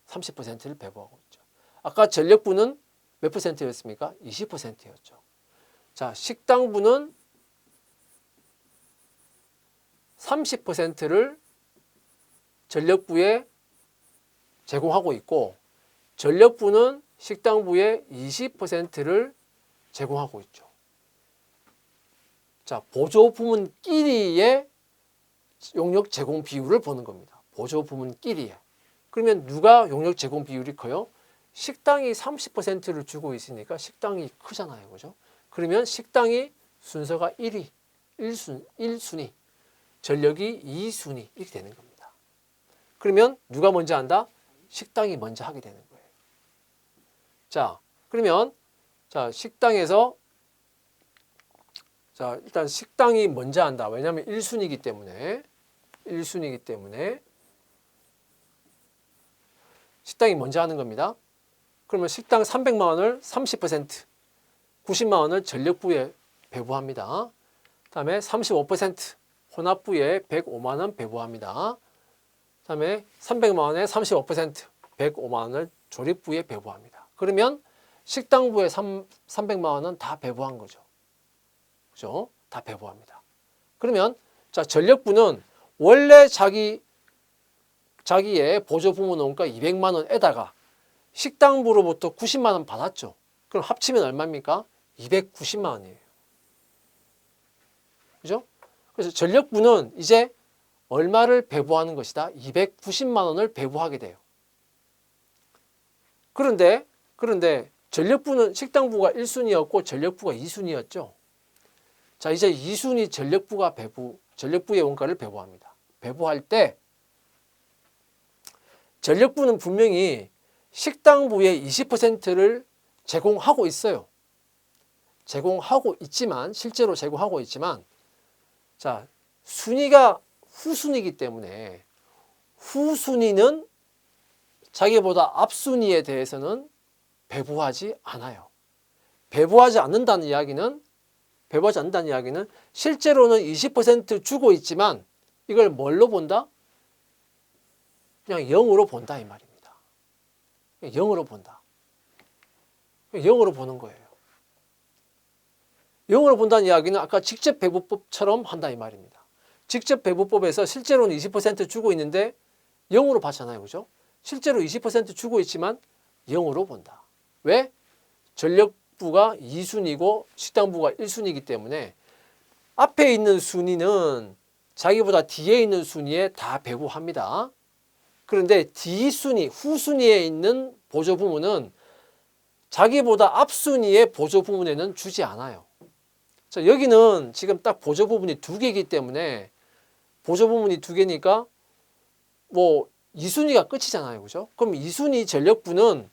30%를 배부하고 있죠. 아까 전력부는 몇 %였습니까? 20%였죠. 자, 식당부는 30%를 전력부에 제공하고 있고, 전력부는 식당부에 20%를 제공하고 있죠. 자, 보조 부문끼리의 용역 제공 비율을 보는 겁니다. 보조 부문끼리에. 그러면 누가 용역 제공 비율이 커요? 식당이 30%를 주고 있으니까 식당이 크잖아요. 그죠? 그러면 식당이 순서가 1순위, 전력이 2순위 이렇게 되는 겁니다. 그러면 누가 먼저 한다? 식당이 먼저 하게 되는 거예요. 자, 그러면 자, 식당에서 자, 일단 식당이 먼저 한다. 왜냐하면 1순위이기 때문에 식당이 먼저 하는 겁니다. 그러면 식당 300만 원을 30%, 90만 원을 전력부에 배부합니다. 다음에 35% 혼합부에 105만 원 배부합니다. 다음에 300만 원에 35%, 105만 원을 조립부에 배부합니다. 그러면 식당부에 300만 원은 다 배부한 거죠. 그죠? 다 배부합니다. 그러면 자, 전력부는 원래 자기의 보조부문 원가 200만 원에다가 식당부로부터 90만 원 받았죠. 그럼 합치면 얼마입니까? 290만 원이에요. 그죠? 그래서 전력부는 이제 얼마를 배부하는 것이다? 290만 원을 배부하게 돼요. 그런데 전력부는 식당부가 1순위였고 전력부가 2순위였죠. 자, 이제 2순위 전력부의 원가를 배부합니다. 배부할 때 전력부는 분명히 식당부의 20%를 제공하고 있어요. 제공하고 있지만, 실제로 제공하고 있지만, 자, 순위가 후순위이기 때문에 후순위는 자기보다 앞순위에 대해서는 배부하지 않아요. 배부하지 않는다는 이야기는 실제로는 20% 주고 있지만 이걸 뭘로 본다? 그냥 0으로 본다 이 말입니다. 0으로 본다. 0으로 보는 거예요. 0으로 본다는 이야기는 아까 직접 배부법처럼 한다 이 말입니다. 직접 배부법에서 실제로는 20% 주고 있는데 0으로 봤잖아요. 그죠? 실제로 20% 주고 있지만 0으로 본다. 왜? 전력부가 2순위고 식당부가 1순위이기 때문에 앞에 있는 순위는 자기보다 뒤에 있는 순위에 다 배부합니다. 그런데 D순위, 후순위에 있는 보조부문은 자기보다 앞순위의 보조부문에는 주지 않아요. 자, 여기는 지금 딱 보조부문이 2개이기 때문에 보조부문이 2개니까 뭐 2순위가 끝이잖아요. 그죠? 그럼 2순위 전력부는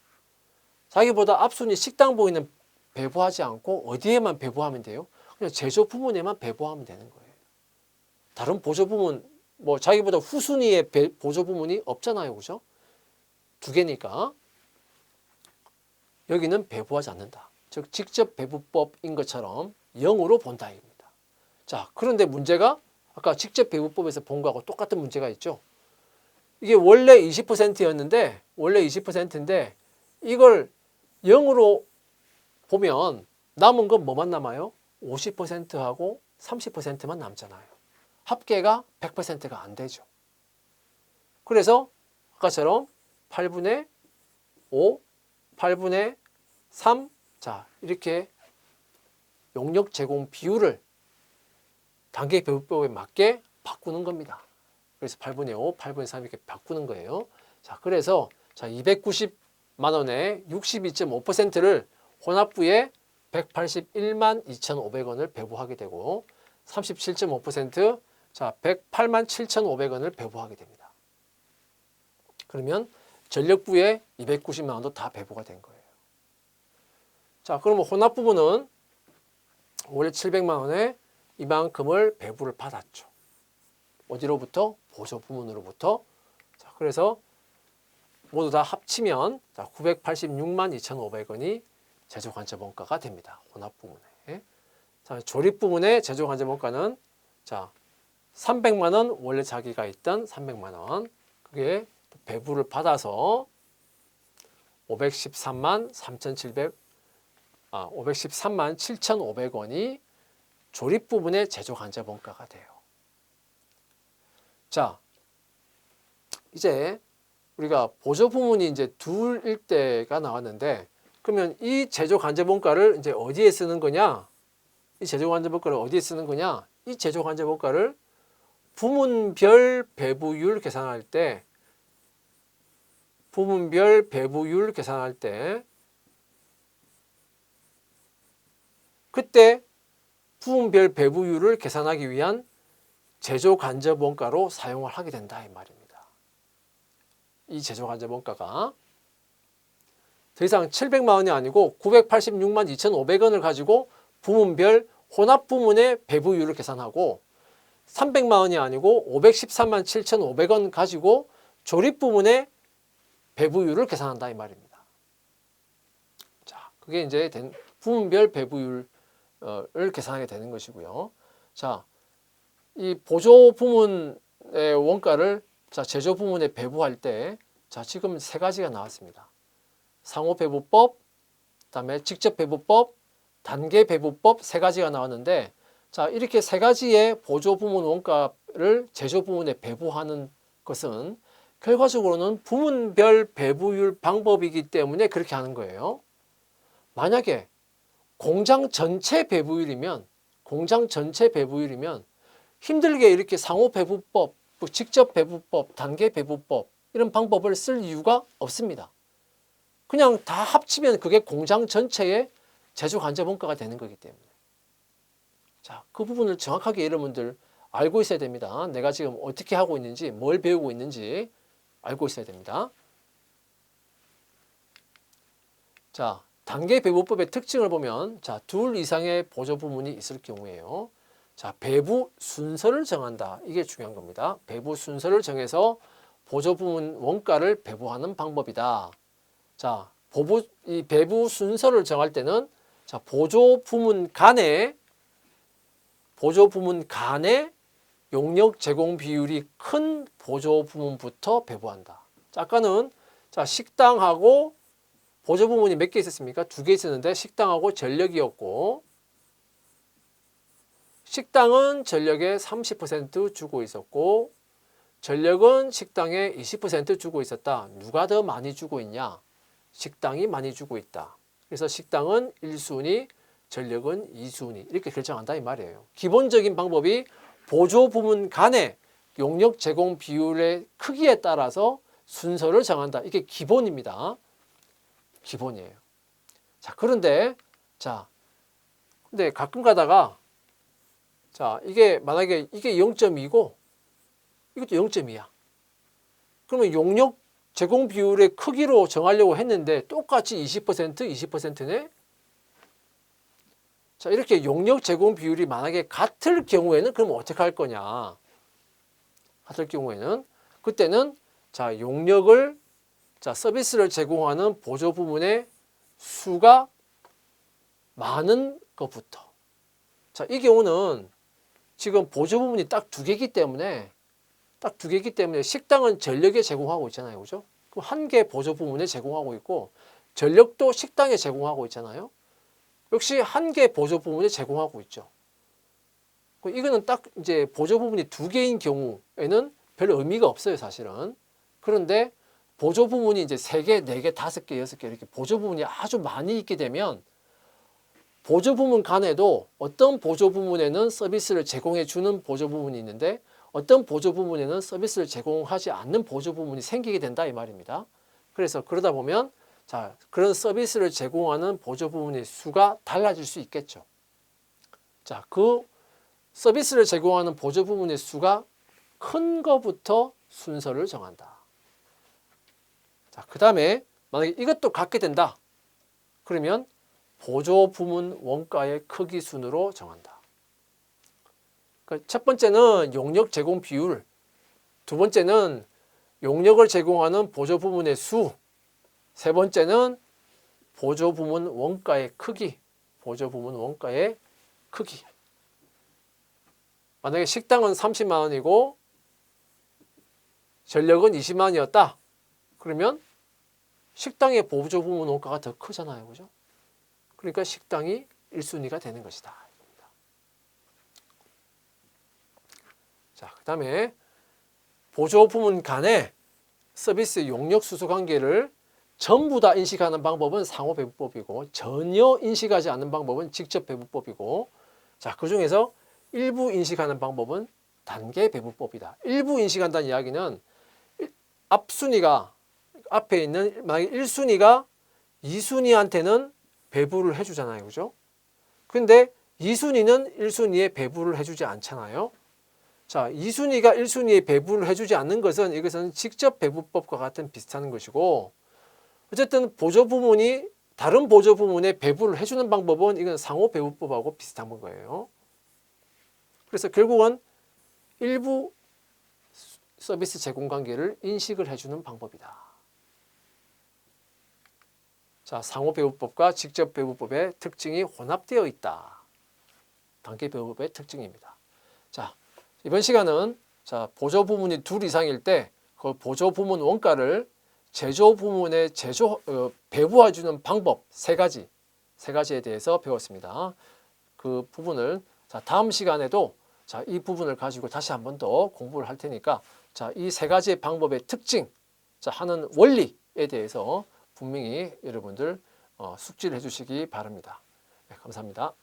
자기보다 앞순위 식당부에는 배부하지 않고 어디에만 배부하면 돼요? 그냥 제조부문에만 배부하면 되는 거예요. 다른 보조부문, 뭐 자기보다 후순위의 보조부문이 없잖아요. 그죠? 2개니까 여기는 배부하지 않는다. 즉 직접 배부법인 것처럼 0으로 본다입니다. 자, 그런데 문제가 아까 직접 배부법에서 본 거하고 똑같은 문제가 있죠. 이게 원래 20%였는데 원래 20%인데 이걸 0으로 보면 남은 건 뭐만 남아요? 50%하고 30%만 남잖아요. 합계가 100%가 안 되죠. 그래서 아까처럼 8분의 5, 8분의 3, 자, 이렇게 용역 제공 비율을 단계 배부법에 맞게 바꾸는 겁니다. 그래서 8분의 5, 8분의 3 이렇게 바꾸는 거예요. 자, 그래서 자, 290만 원에 62.5%를 혼합부에 181만 2,500원을 배부하게 되고 37.5% 자, 108만 7,500원을 배부하게 됩니다. 그러면 전력부에 290만 원도 다 배부가 된 거예요. 자, 그러면 혼합 부분은 원래 700만 원에 이만큼을 배부를 받았죠. 어디로부터? 보조 부문으로부터. 자, 그래서 모두 다 합치면 986만 2,500원이 제조 간접 원가가 됩니다. 혼합 부문에. 자, 조립 부문의 제조 간접 원가는 자, 300만 원 원래 자기가 있던 300만 원. 그게 배부를 받아서 513만 7,500원이 조립 부분의 제조 간접 원가가 돼요. 자, 이제 우리가 보조 부문이 이제 둘일 때가 나왔는데 그러면 이 제조 간접 원가를 이제 어디에 쓰는 거냐? 이 제조 간접 원가를 어디에 쓰는 거냐? 이 제조 간접 원가를 부문별 배부율 계산할 때 그때 부문별 배부율을 계산하기 위한 제조 간접 원가로 사용을 하게 된다 이 말입니다. 이 제조 간접 원가가 더 이상 700만 원이 아니고 986만 2,500원을 가지고 부문별 혼합 부문의 배부율을 계산하고 300만 원이 아니고 513만 7,500원 가지고 조립 부문의 배부율을 계산한다 이 말입니다. 자, 그게 이제 부문별 배부율을 계산하게 되는 것이고요. 자, 이 보조 부문의 원가를 자, 제조 부문에 배부할 때 자, 지금 세 가지가 나왔습니다. 상호배부법, 그다음에 직접배부법, 단계배부법 세 가지가 나왔는데 자, 이렇게 세 가지의 보조부문 원가를 제조부문에 배부하는 것은 결과적으로는 부문별 배부율 방법이기 때문에 그렇게 하는 거예요. 만약에 공장 전체 배부율이면 힘들게 이렇게 상호배부법, 직접배부법, 단계배부법 이런 방법을 쓸 이유가 없습니다. 그냥 다 합치면 그게 공장 전체의 제조간접 원가가 되는 거기 때문에. 자, 그 부분을 정확하게 여러분들 알고 있어야 됩니다. 내가 지금 어떻게 하고 있는지, 뭘 배우고 있는지 알고 있어야 됩니다. 자, 단계배부법의 특징을 보면 자, 둘 이상의 보조부문이 있을 경우에요. 자, 배부 순서를 정한다. 이게 중요한 겁니다. 배부 순서를 정해서 보조부문 원가를 배부하는 방법이다. 자, 이 배부 순서를 정할 때는 자, 보조부문 간의 용역 제공 비율이 큰 보조부문부터 배부한다. 자, 아까는 자, 식당하고 보조부문이 몇 개 있었습니까? 2개 있었는데 식당하고 전력이었고 식당은 전력에 30% 주고 있었고 전력은 식당에 20% 주고 있었다. 누가 더 많이 주고 있냐? 식당이 많이 주고 있다. 그래서 식당은 1순위, 전력은 2순위 이렇게 결정한다 이 말이에요. 기본적인 방법이 보조부문 간의 용역 제공 비율의 크기에 따라서 순서를 정한다. 이게 기본입니다. 기본이에요. 자, 그런데 근데 가끔 가다가 자, 이게 만약에 이게 0.2고 이것도 0.2야. 그러면 용역 제공 비율의 크기로 정하려고 했는데 똑같이 20%네? 자, 이렇게 용역 제공 비율이 만약에 같을 경우에는 그럼 어떻게 할 거냐? 같을 경우에는 그때는 자, 서비스를 제공하는 보조 부문의 수가 많은 것부터. 자, 이 경우는 지금 보조 부문이 딱 2개이기 때문에 식당은 전력에 제공하고 있잖아요. 그죠? 그럼 1개 보조 부문에 제공하고 있고 전력도 식당에 제공하고 있잖아요. 역시 1개 보조 부문에 제공하고 있죠. 이거는 딱 이제 보조 부문이 2개인 경우에는 별 의미가 없어요, 사실은. 그런데 보조 부문이 이제 3개, 4개, 5개, 6개 이렇게 보조 부문이 아주 많이 있게 되면 보조 부문 간에도 어떤 보조 부문에는 서비스를 제공해 주는 보조 부문이 있는데 어떤 보조 부문에는 서비스를 제공하지 않는 보조 부문이 생기게 된다 이 말입니다. 그래서 그러다 보면 자, 그런 서비스를 제공하는 보조 부문의 수가 달라질 수 있겠죠. 자, 그 서비스를 제공하는 보조 부문의 수가 큰 거부터 순서를 정한다. 자, 그 다음에 만약에 이것도 같게 된다. 그러면 보조 부문 원가의 크기 순으로 정한다. 첫 번째는 용역 제공 비율, 두 번째는 용역을 제공하는 보조 부문의 수, 세 번째는 보조 부문 원가의 크기, 만약에 식당은 30만 원이고 전력은 20만 원이었다. 그러면 식당의 보조 부문 원가가 더 크잖아요. 그죠? 그러니까 식당이 1순위가 되는 것이다. 자, 그 다음에 보조 부문 간의 서비스 용역 수수 관계를 전부 다 인식하는 방법은 상호배부법이고 전혀 인식하지 않는 방법은 직접배부법이고 자, 그 중에서 일부 인식하는 방법은 단계배부법이다. 일부 인식한다는 이야기는 앞에 있는 만약에 1순위가 2순위한테는 배부를 해주잖아요. 그죠? 근데 2순위는 1순위에 배부를 해주지 않잖아요. 자, 2순위가 1순위에 배부를 해주지 않는 것은 이것은 직접배부법과 같은 비슷한 것이고 어쨌든 보조 부문이 다른 보조 부문에 배부를 해주는 방법은 이건 상호배부법하고 비슷한 거예요. 그래서 결국은 일부 서비스 제공 관계를 인식을 해주는 방법이다. 자, 상호배부법과 직접배부법의 특징이 혼합되어 있다. 단계배부법의 특징입니다. 자, 이번 시간은 자, 보조 부문이 2 이상일 때 그 보조 부문 원가를 제조 부문의 배부해주는 방법 세 가지에 대해서 배웠습니다. 그 부분을 다음 시간에도 이 부분을 가지고 다시 한 번 더 공부를 할 테니까 이 세 가지의 방법의 특징, 하는 원리에 대해서 분명히 여러분들 숙지를 해주시기 바랍니다. 네, 감사합니다.